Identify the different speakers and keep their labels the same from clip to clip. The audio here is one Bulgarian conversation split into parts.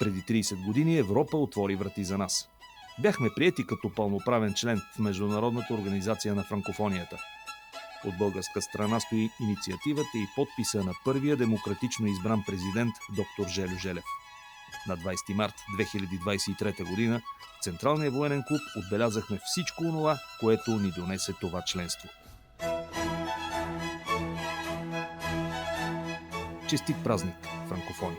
Speaker 1: Преди 30 години Европа отвори врати за нас. Бяхме приети като пълноправен член в Международната организация на франкофонията. От българска страна стои инициативата и подписа на първия демократично избран президент доктор Жельо Желев. На 20 март 2023 година в Централния военен клуб отбелязахме всичко онова, което ни донесе това членство. Честит празник, франкофони!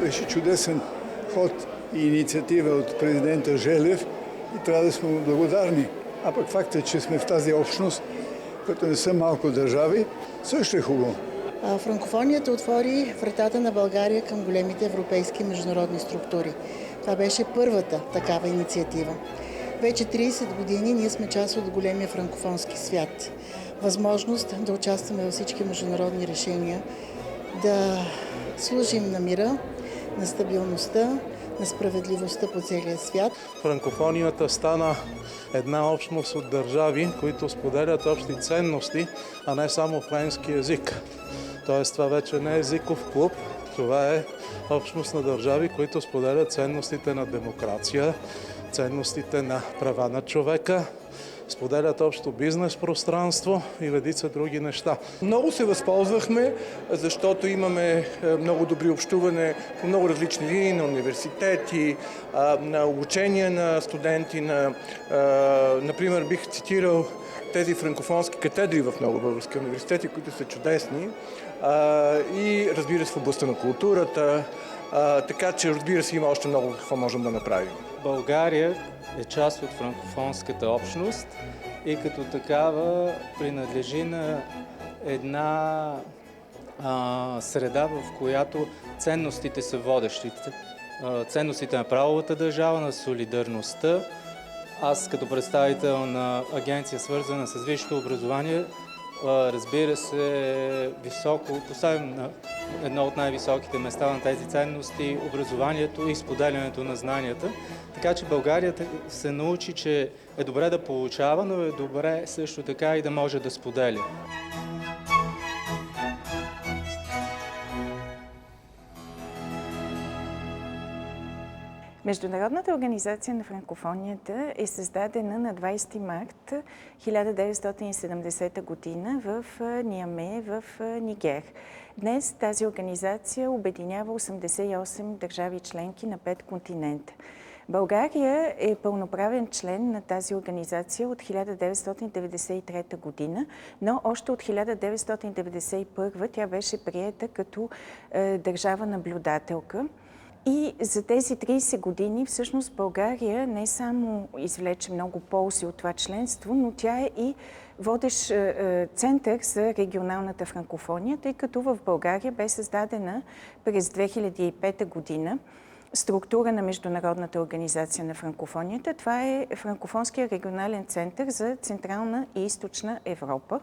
Speaker 2: Беше чудесен ход и инициатива от президента Желев и трябва да сме му благодарни. А пък факта, че сме в тази общност, като не са малко държави, също е хубаво.
Speaker 3: Франкофонията отвори вратата на България към големите европейски международни структури. Това беше първата такава инициатива. Вече 30 години ние сме част от големия франкофонски свят. Възможност да участваме във всички международни решения, да служим на мира, на стабилността, на справедливостта по целия свят.
Speaker 4: Франкофонията стана една общност от държави, които споделят общи ценности, а не само френски език. Тоест това вече не е езиков клуб, това е общност на държави, които споделят ценностите на демокрация, ценностите на права на човека, споделят общо бизнес пространство и редица други неща.
Speaker 5: Много се възползвахме, защото имаме много добри общуване по много различни линии на университети, на обучение на студенти. Например, бих цитирал тези франкофонски катедри в много български университети, които са чудесни. И разбира се в областта на културата, така че разбира се има още много какво можем да направим.
Speaker 6: България е част от франкофонската общност и като такава принадлежи на една среда, в която ценностите са водещите. Ценностите на правовата държава, на солидарността. Аз като представител на агенция, свързана с висшето образование, разбира се, високо поставим на едно от най-високите места на тези ценности образованието и споделянето на знанията. Така че България се научи, че е добре да получава, но е добре също така и да може да споделя.
Speaker 7: Международната организация на франкофонията е създадена на 20 март 1970 година в Ниаме, в Нигер. Днес тази организация обединява 88 държави членки на 5 континента. България е пълноправен член на тази организация от 1993 година, но още от 1991 тя беше приета като държава наблюдателка. И за тези 30 години всъщност България не само извлече много ползи от това членство, но тя е и водещ център за регионалната франкофония, тъй като в България бе създадена през 2005 година структура на Международната организация на франкофонията. Това е Франкофонския регионален център за Централна и Източна Европа,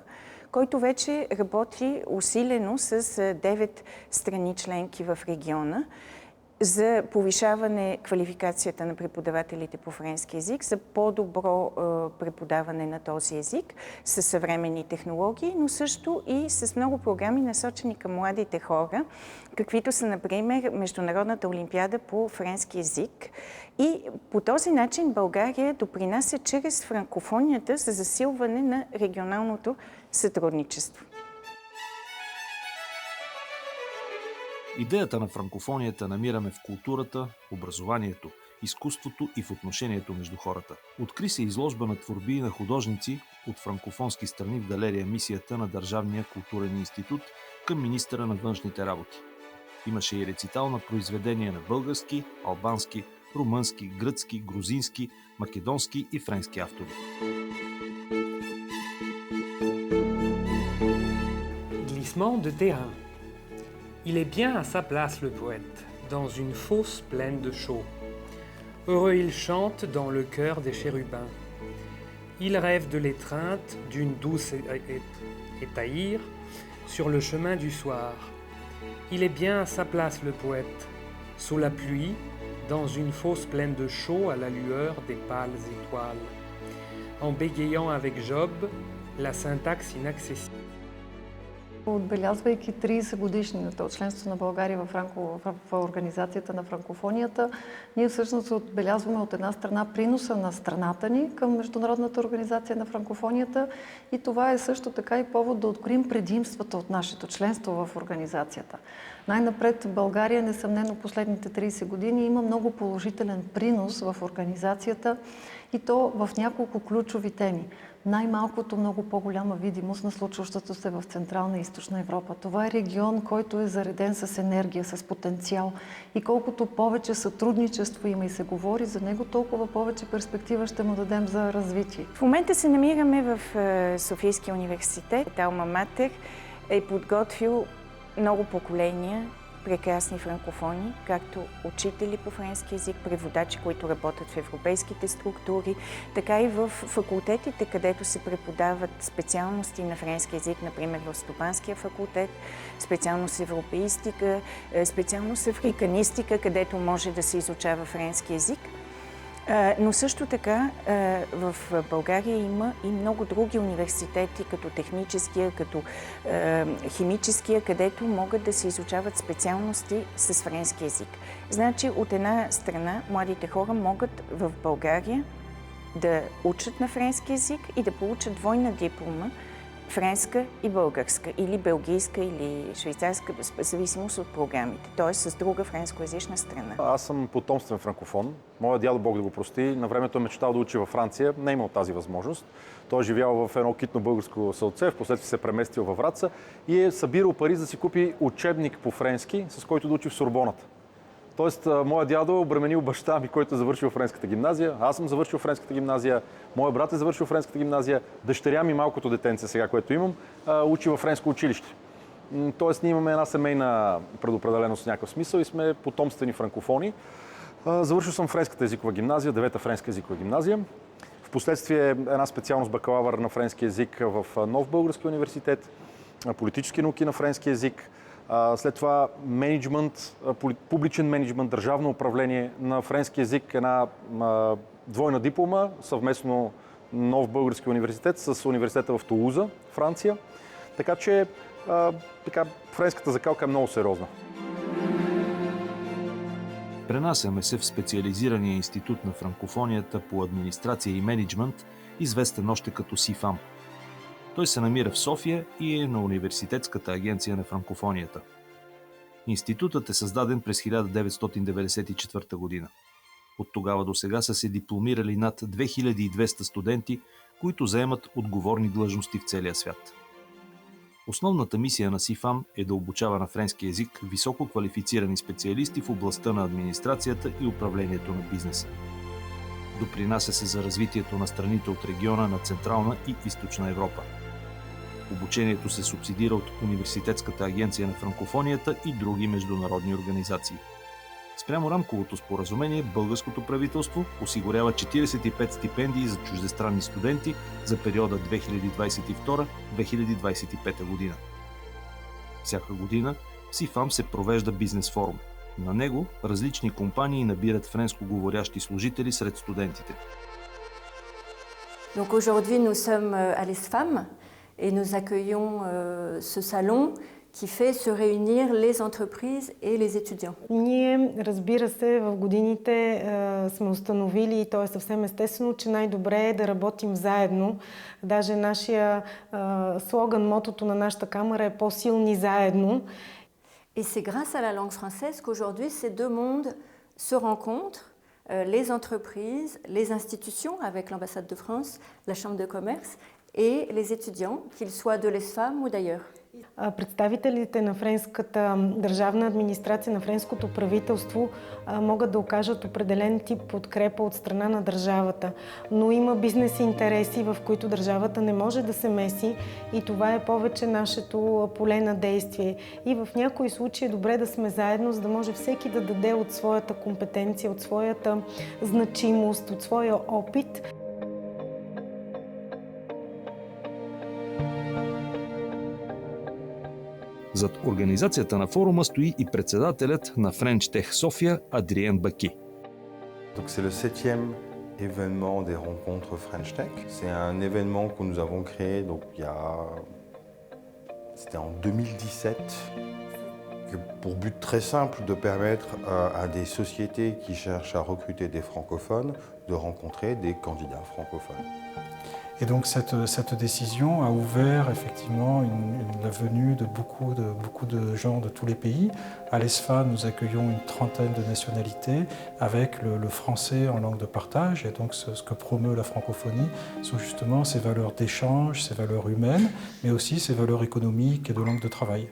Speaker 7: който вече работи усилено с 9 страни членки в региона за повишаване квалификацията на преподавателите по френски език, за по-добро преподаване на този език с съвременни технологии, но също и с много програми насочени към младите хора, каквито са, например, Международната олимпиада по френски език. И по този начин България допринася чрез франкофонията за засилване на регионалното сътрудничество.
Speaker 1: Идеята на франкофонията намираме в културата, образованието, изкуството и в отношението между хората. Откри се изложба на творби на художници от франкофонски страни в галерия Мисията на Държавния културен институт към министъра на външните работи. Имаше и рецитал на произведения на български, албански, румънски, гръцки, грузински, македонски и френски автори.
Speaker 8: Glissement de terrain. Il est bien à sa place le poète, dans une fosse pleine de chaux. Heureux il chante dans le cœur des chérubins. Il rêve de l'étreinte d'une douce étaïre sur le chemin du soir. Il est bien à sa place le poète, sous la pluie, dans une fosse pleine de chaux à la lueur des pâles étoiles. En bégayant avec Job, la syntaxe inaccessible.
Speaker 9: Отбелязвайки 30 годишнината от членство на България в Организацията на франкофонията, ние всъщност отбелязваме от една страна приноса на страната ни към Международната организация на франкофонията и това е също така и повод да откроим предимствата от нашето членство в организацията. Най-напред България, несъмнено последните 30 години, има много положителен принос в организацията и то в няколко ключови теми. Най-малкото много по-голяма видимост на случващото се в Централна и Източна Европа. Това е регион, който е зареден с енергия, с потенциал. И колкото повече сътрудничество има и се говори за него, толкова повече перспектива ще му дадем за развитие.
Speaker 7: В момента се намираме в Софийския университет. Алма Матер е подготвил много поколения прекрасни франкофони, както учители по френски език, преводачи, които работят в европейските структури, така и в факултетите, където се преподават специалности на френски език, например в Стопанския факултет, специалност европеистика, специалност африканистика, където може да се изучава френски език. Но също така в България има и много други университети, като техническия, като химическия, където могат да се изучават специалности с френски език. Значи, от една страна, младите хора могат в България да учат на френски език и да получат двойна диплома, френска и българска, или белгийска, или швейцарска, в зависимост от програмите, т.е. с друга френскоязична страна.
Speaker 10: Аз съм потомствен франкофон. Моят дядо, Бог да го прости, на времето е мечтал да учи във Франция, не е имал тази възможност. Той е живял в едно китно българско селце, впоследствие се е преместил във Враца и е събирал пари да си купи учебник по френски, с който да учи в Сорбоната. Тоест, моят дядо е обременил баща ми, който е завършил френската гимназия. Аз съм завършил френската гимназия, моят брат е завършил френската гимназия, дъщеря ми, малкото детенце сега, което имам, учи във френско училище. Тоест, ние имаме една семейна предопределеност в някакъв смисъл и сме потомствени франкофони. Завършил съм френската езикова гимназия, 9-та френска езикова гимназия. Впоследствие една специалност бакалавър на френски език в Нов български университет, политически науки на френски език. След това менеджмент, публичен менеджмент, държавно управление на френски език, една двойна диплома, съвместно Нов български университет с университета в Тулуза, Франция. Така че френската закалка е много сериозна.
Speaker 1: Пренасяме се в специализирания институт на франкофонията по администрация и менеджмент, известен още като СИФАМ. Той се намира в София и е на Университетската агенция на франкофонията. Институтът е създаден през 1994 година. От тогава до сега са се дипломирали над 2200 студенти, които заемат отговорни длъжности в целия свят. Основната мисия на СИФАМ е да обучава на френски език високо квалифицирани специалисти в областта на администрацията и управлението на бизнеса. Допринася се за развитието на страните от региона на Централна и Източна Европа. Обучението се субсидира от Университетската агенция на франкофонията и други международни организации. Спрямо рамковото споразумение, българското правителство осигурява 45 стипендии за чуждестранни студенти за периода 2022-2025 година. Всяка година в СИФАМ се провежда бизнес форум. На него различни компании набират френско-говорящи служители сред студентите.
Speaker 11: Donc aujourd'hui nous sommes à l'ESFAM et nous accueillons ce salon qui fait se réunir les entreprises et les étudiants.
Speaker 12: Ние, разбира се, в годините сме установили, и то е съвсем естествено, че най-добре е да работим заедно. Даже нашия слоган, мотото на нашата камара е по-силни заедно.
Speaker 11: Et c'est grâce à la langue française qu'aujourd'hui ces deux mondes se rencontrent, les entreprises, les institutions avec l'ambassade de France, la chambre de commerce et les étudiants, qu'ils soient de l'ESFAM ou d'ailleurs.
Speaker 12: Представителите на френската държавна администрация, на френското правителство могат да окажат определен тип подкрепа от страна на държавата. Но има бизнес интереси, в които държавата не може да се меси и това е повече нашето поле на действие. И в някои случаи е добре да сме заедно, за да може всеки да даде от своята компетенция, от своята значимост, от своя опит.
Speaker 1: Зад организацията на форума стои и председателят на French Tech София Адриен Баки.
Speaker 13: Donc c'est le 7e événement des rencontres French Tech. C'est un événement que nous avons créé donc il y a C'était en 2017, pour but très simple de permettre à des sociétés qui cherchent à recruter des francophones de rencontrer des candidats francophones.
Speaker 14: Et donc cette décision a ouvert effectivement la venue de beaucoup de gens de tous les pays. À l'ESFA, nous accueillons une trentaine de nationalités avec le français en langue de partage. Et donc ce que promeut la francophonie sont justement ces valeurs d'échange, ces valeurs humaines, mais aussi ces valeurs économiques et de langue de travail.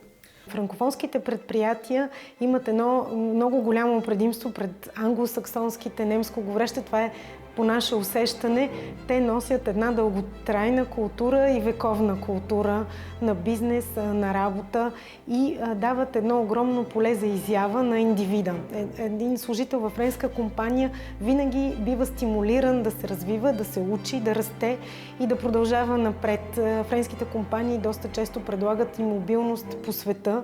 Speaker 12: Франкофонските предприятия имат едно много голямо предимство пред англосаксонските, немскоговорещите. Това е по наше усещане. Те носят една дълготрайна култура и вековна култура на бизнес, на работа и дават едно огромно поле за изява на индивида. Един служител във френска компания винаги бива стимулиран да се развива, да се учи, да расте и да продължава напред. Френските компании доста често предлагат и мобилност по света,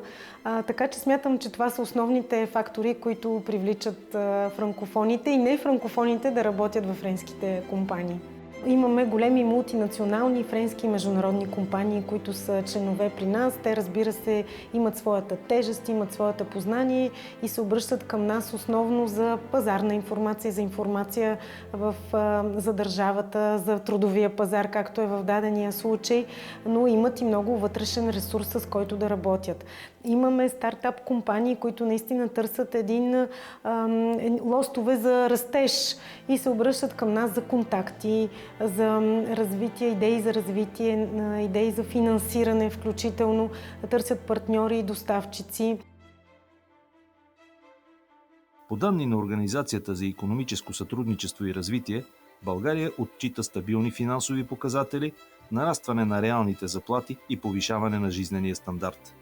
Speaker 12: така че смятам, че това са основните фактори, които привличат франкофоните и не франкофоните да работят във френските компании. Имаме големи мултинационални френски международни компании, които са членове при нас. Те, разбира се, имат своята тежест, имат своята познание и се обръщат към нас основно за пазарна информация, за информация за държавата, за трудовия пазар, както е в дадения случай, но имат и много вътрешен ресурс, с който да работят. Имаме стартап компании, които наистина търсят лостове за растеж и се обръщат към нас за контакти, за развитие, идеи за развитие, идеи за финансиране, включително търсят партньори и доставчици.
Speaker 1: По данни на Организацията за икономическо сътрудничество и развитие, България отчита стабилни финансови показатели, нарастване на реалните заплати и повишаване на жизнения стандарт.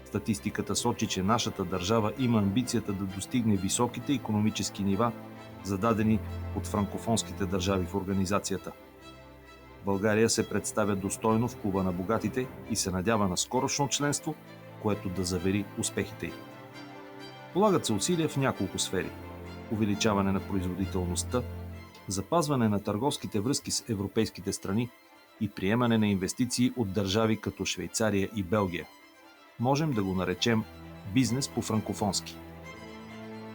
Speaker 1: Статистиката сочи, че нашата държава има амбицията да достигне високите икономически нива, зададени от франкофонските държави в организацията. България се представя достойно в клуба на богатите и се надява на скорошно членство, което да завери успехите й. Полагат се усилия в няколко сфери – увеличаване на производителността, запазване на търговските връзки с европейските страни и приемане на инвестиции от държави като Швейцария и Белгия. Можем да го наречем бизнес по франкофонски.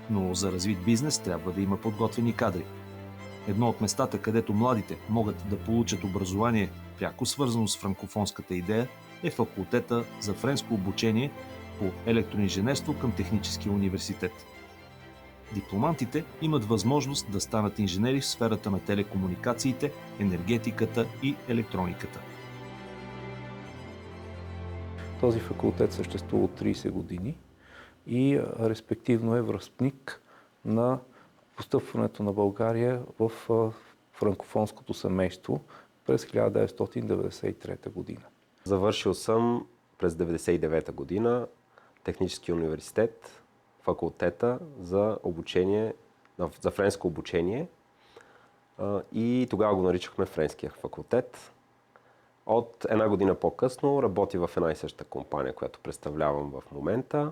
Speaker 1: Но за развит бизнес трябва да има подготвени кадри. Едно от местата, където младите могат да получат образование, пряко свързано с франкофонската идея, е факултета за френско обучение по електроинженерство към Техническия университет. Дипломантите имат възможност да станат инженери в сферата на телекомуникациите, енергетиката и електрониката.
Speaker 15: Този факултет съществува от 30 години и респективно е връстник на постъпването на България в франкофонското семейство през 1993 година.
Speaker 16: Завършил съм през 1999 година Техническия университет, факултета за обучение, за френско обучение и тогава го наричахме Френския факултет. От една година по-късно работя в една и съща компания, която представлявам в момента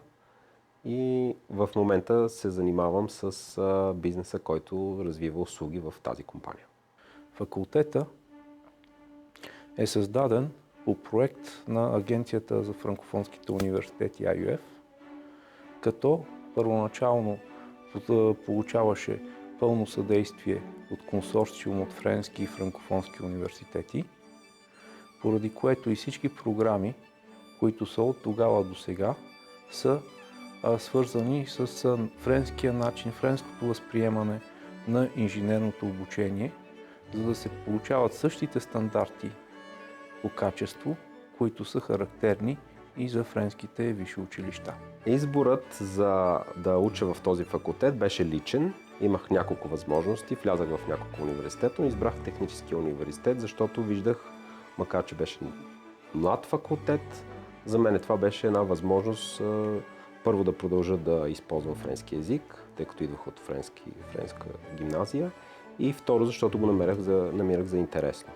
Speaker 16: и в момента се занимавам с бизнеса, който развива услуги в тази компания.
Speaker 15: Факултета е създаден по проект на Агенцията за франкофонските университети IUF, като първоначално получаваше пълно съдействие от консорциум от френски и франкофонски университети, поради което и всички програми, които са от тогава до сега, са свързани с френския начин, френското възприемане на инженерното обучение, за да се получават същите стандарти по качество, които са характерни и за френските висши училища.
Speaker 16: Изборът за да уча в този факултет беше личен. Имах няколко възможности, влязах в няколко университета, но избрах Техническия университет, защото виждах, макар че беше млад факултет, за мен това беше една възможност първо да продължа да използвам френски език, тъй като идвах от френска гимназия, и второ, защото го намирах за интересно.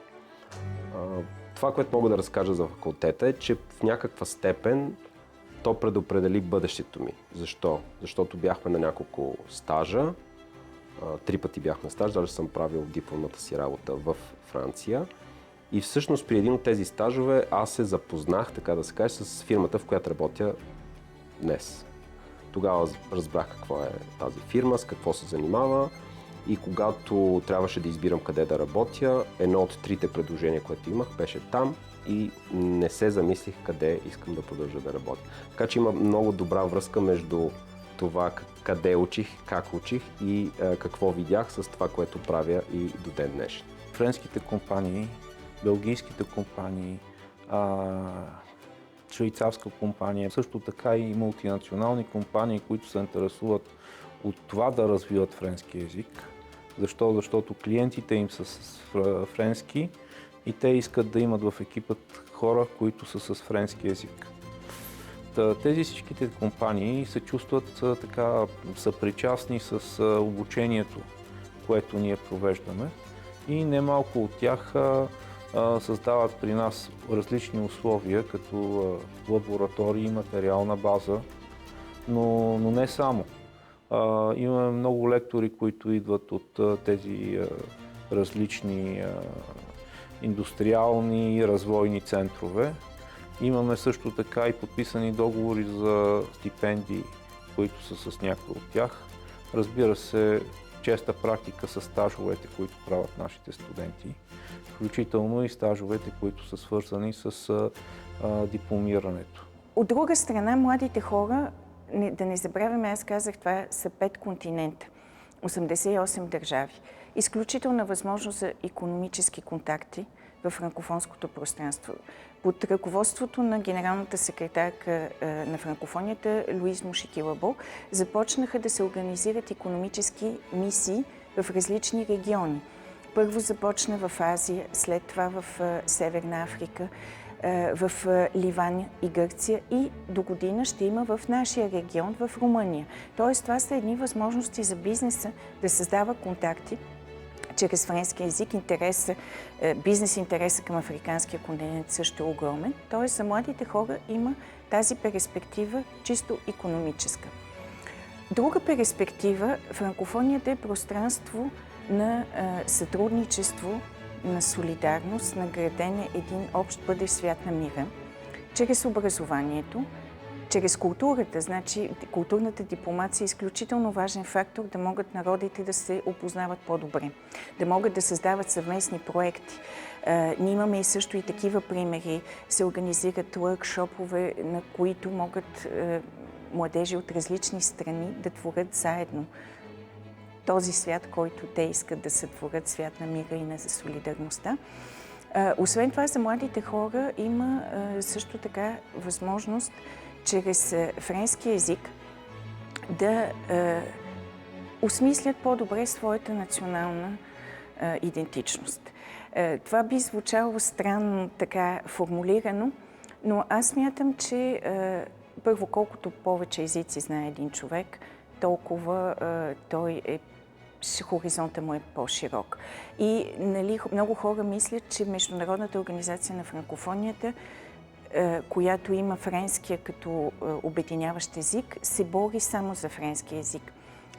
Speaker 16: Това, което мога да разкажа за факултета е, че в някаква степен то предопредели бъдещето ми. Защо? Защото бяхме на няколко стажа, 3 пъти бях на стаж, даже съм правил дипломната си работа в Франция И всъщност при един от тези стажове аз се запознах, така да се каже, с фирмата, в която работя днес. Тогава разбрах какво е тази фирма, с какво се занимава и когато трябваше да избирам къде да работя, едно от трите предложения, което имах, беше там и не се замислих къде искам да продължа да работя. Така че има много добра връзка между това къде учих, как учих и какво видях с това, което правя и до ден днешен.
Speaker 15: Френските компании, белгийските компании, швейцарска компания, също така и мултинационални компании, които се интересуват от това да развиват френски език. Защо? Защото клиентите им са с френски и те искат да имат в екипът хора, които са с френски език. Тези всичките компании се чувстват така съпричастни с обучението, което ние провеждаме и немалко от тях създават при нас различни условия, като лаборатории, материална база, но не само. Имаме много лектори, които идват от тези различни индустриални и развойни центрове. Имаме също така и подписани договори за стипендии, които са с някои от тях. Разбира се, честа практика са стажовете, които правят нашите студенти, включително и стажовете, които са свързани с дипломирането.
Speaker 7: От друга страна, младите хора, да не забравяме, аз казах, това са 5 континента, 88 държави. Изключителна възможност за икономически контакти в франкофонското пространство. Под ръководството на генералната секретарка на франкофонията Луиз Мушики-Лабо започнаха да се организират икономически мисии в различни региони. Първо започна в Азия, след това в Северна Африка, в Ливан и Гърция и до година ще има в нашия регион, в Румъния. Тоест, това са едни възможности за бизнеса да създава контакти чрез френски език. Бизнес интереса към африканския континент също е огромен. Тоест, за младите хора има тази перспектива чисто икономическа. Друга перспектива, франкофонията е пространство на сътрудничество, на солидарност, на градене един общ бъдещ свят на мира, чрез образованието, чрез културата. Значи, културната дипломация е изключително важен фактор да могат народите да се опознават по-добре, да могат да създават съвместни проекти. Ние имаме и също и такива примери. Се организират уъркшопове, на които могат младежи от различни страни да творят заедно този свят, който те искат да сътворят, свят на мира и на солидарността. Освен това, за младите хора има също така възможност чрез френски език да осмислят по-добре своята национална идентичност. Това би звучало странно така формулирано, но аз смятам, че първо, колкото повече езици знае един човек, толкова хоризонта му е по-широк. И много хора мислят, че Международната организация на франкофонията, която има френския като обединяващ език, се бори само за френски език.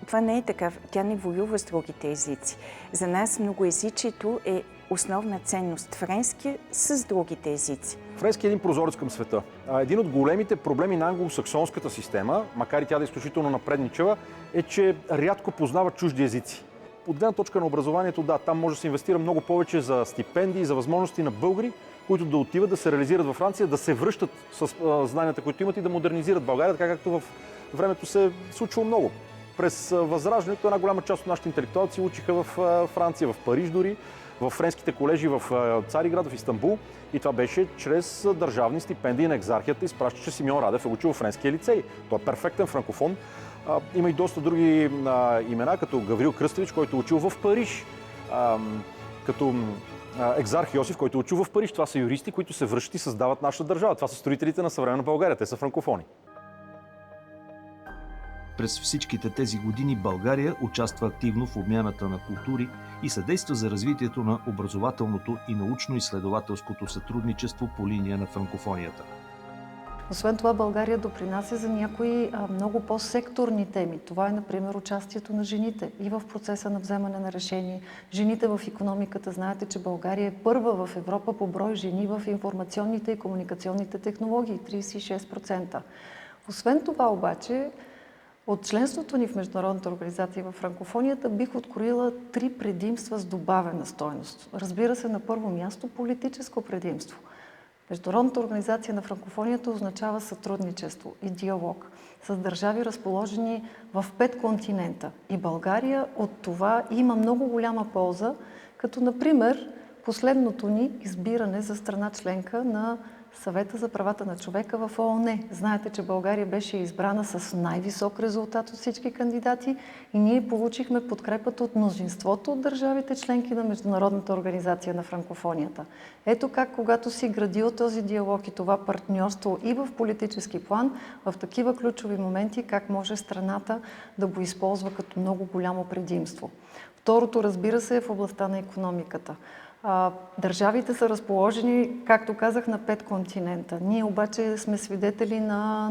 Speaker 7: Това не е така. Тя не воюва с другите езици. За нас многоезичието е основна ценност. Френския с другите езици.
Speaker 10: Френски е един прозорец към света. Един от големите проблеми на англосаксонската система, макар и тя да е изключително напредничава, е, че рядко познава чужди езици. От гледна точка на образованието, да, там може да се инвестира много повече за стипендии, за възможности на българи, които да отиват да се реализират във Франция, да се връщат с знанията, които имат и да модернизират България, така както в времето се случва много. През Възраждането една голяма част от нашите интелектуалци учиха в Франция, в Париж дори, в френските колежи в Цариград, в Истанбул. И това беше чрез държавни стипендии на екзархията. Изпращаше Симеон Радев, е учил в френския лицей. Той е перфектен франкофон. Има и доста други имена, като Гаврил Кръстевич, който е учил в Париж. Като екзарх Йосиф, който е учил в Париж. Това са юристи, които се връщат и създават нашата държава. Това са строителите на съвременна България. Те са франкофони.
Speaker 1: През всичките тези години България участва активно в обмяната на култури и съдейства за развитието на образователното и научно-изследователското сътрудничество по линия на франкофонията.
Speaker 9: Освен това, България допринася за някои много по-секторни теми. Това е, например, участието на жените и в процеса на вземане на решение. Жените в икономиката. Знаете, че България е първа в Европа по брой жени в информационните и комуникационните технологии – 36%. Освен това обаче, от членството ни в Международната организация в франкофонията бих откроила 3 предимства с добавена стойност. Разбира се, на първо място политическо предимство. Международната организация на франкофонията означава сътрудничество и диалог с държави, разположени в 5 континента. И България от това има много голяма полза, като например последното ни избиране за страна членка на Съвета за правата на човека в ООН. Знаете, че България беше избрана с най-висок резултат от всички кандидати и ние получихме подкрепата от мнозинството от държавите членки на Международната организация на франкофонията. Ето как, когато си градил този диалог и това партньорство и в политически план, в такива ключови моменти, как може страната да го използва като много голямо предимство. Второто, разбира се, е в областта на икономиката. Държавите са разположени, както казах, на 5 континента. Ние обаче сме свидетели на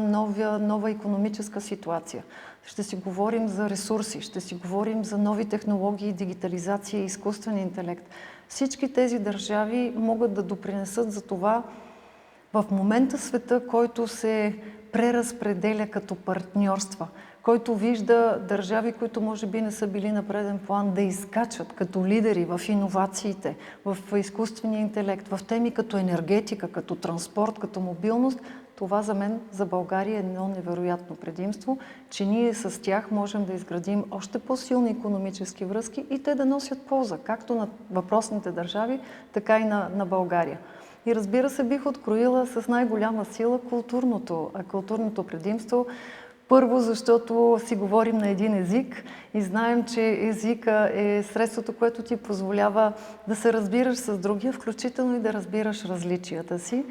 Speaker 9: нова икономическа ситуация. Ще си говорим за ресурси, ще си говорим за нови технологии, дигитализация и изкуствен интелект. Всички тези държави могат да допринесат за това в момента света, който се преразпределя като партньорства, който вижда държави, които може би не са били на преден план, да изкачат като лидери в иновациите, в изкуствения интелект, в теми като енергетика, като транспорт, като мобилност. Това за мен, за България е едно невероятно предимство, че ние с тях можем да изградим още по-силни икономически връзки и те да носят полза, както на въпросните държави, така и на България. И разбира се, бих откроила с най-голяма сила културното предимство. Първо, защото си говорим на един език и знаем, че езика е средството, което ти позволява да се разбираш с другия, включително и да разбираш различията си.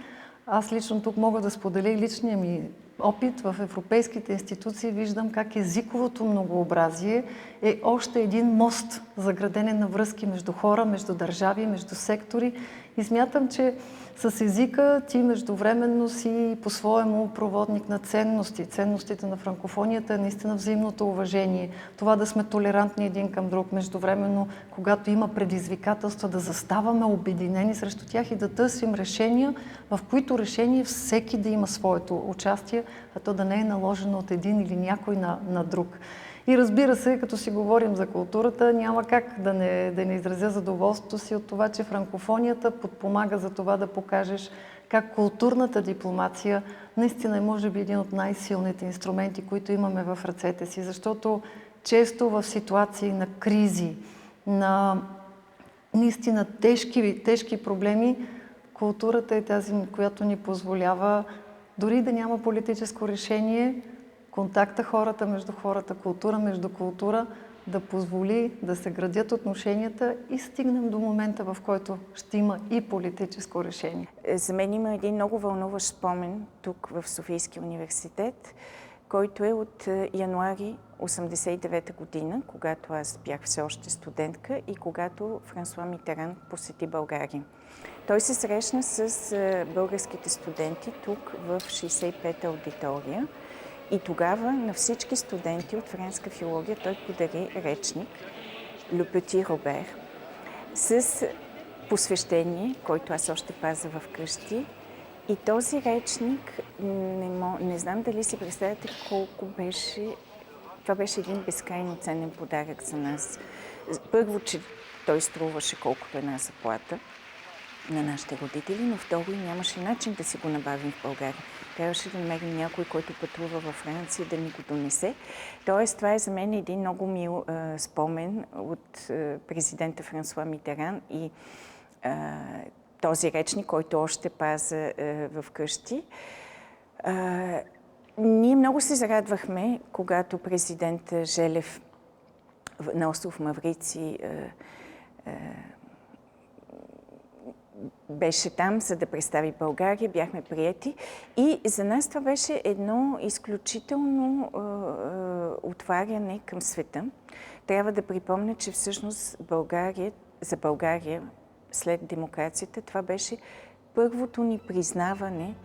Speaker 9: Аз лично тук мога да споделя и личния ми опит в европейските институции. Виждам как езиковото многообразие е още един мост за градене на връзки между хора, между държави, между сектори. И смятам, че с езика ти междувременно си по-своему проводник на ценности. Ценностите на франкофонията е наистина взаимното уважение. Това да сме толерантни един към друг. Междувременно, когато има предизвикателства, да заставаме обединени срещу тях и да търсим решения, в които решение всеки да има своето участие, а то да не е наложено от един или някой на друг. И разбира се, като си говорим за културата, няма как да не изразя задоволството си от това, че франкофонията подпомага за това да покажеш как културната дипломация наистина е, може би, един от най-силните инструменти, които имаме в ръцете си, защото често в ситуации на кризи, на наистина тежки проблеми, културата е тази, която ни позволява дори да няма политическо решение, контакта хората между хората, култура между култура, да позволи да се градят отношенията и стигнем до момента, в който ще има и политическо решение.
Speaker 7: За мен има един много вълнуващ спомен тук в Софийския университет, който е от януари 1989 година, когато аз бях все още студентка и когато Франсуа Митеран посети България. Той се срещна с българските студенти тук в 65-та аудитория. И тогава на всички студенти от френска филология той подари речник Le Petit Robert с посвещение, който аз още пазя в къщи. И този речник, не знам дали си представяте колко беше, това беше един безкрайно ценен подарък за нас. Първо, че той струваше колкото една заплата на нашите родители, но второ и нямаше начин да си го набавим в България. Трябваше да намерим някой, който пътува във Франция, да ни го донесе. Тоест, това е за мен един много мил спомен от президента Франсуа Митеран и този речник, който още паза в къщи. Ние много се зарадвахме, когато президент Желев на остров Маврици беше там, за да представи България, бяхме приети и за нас това беше едно изключително отваряне към света. Трябва да припомня, че всъщност за България след демокрацията това беше първото ни признаване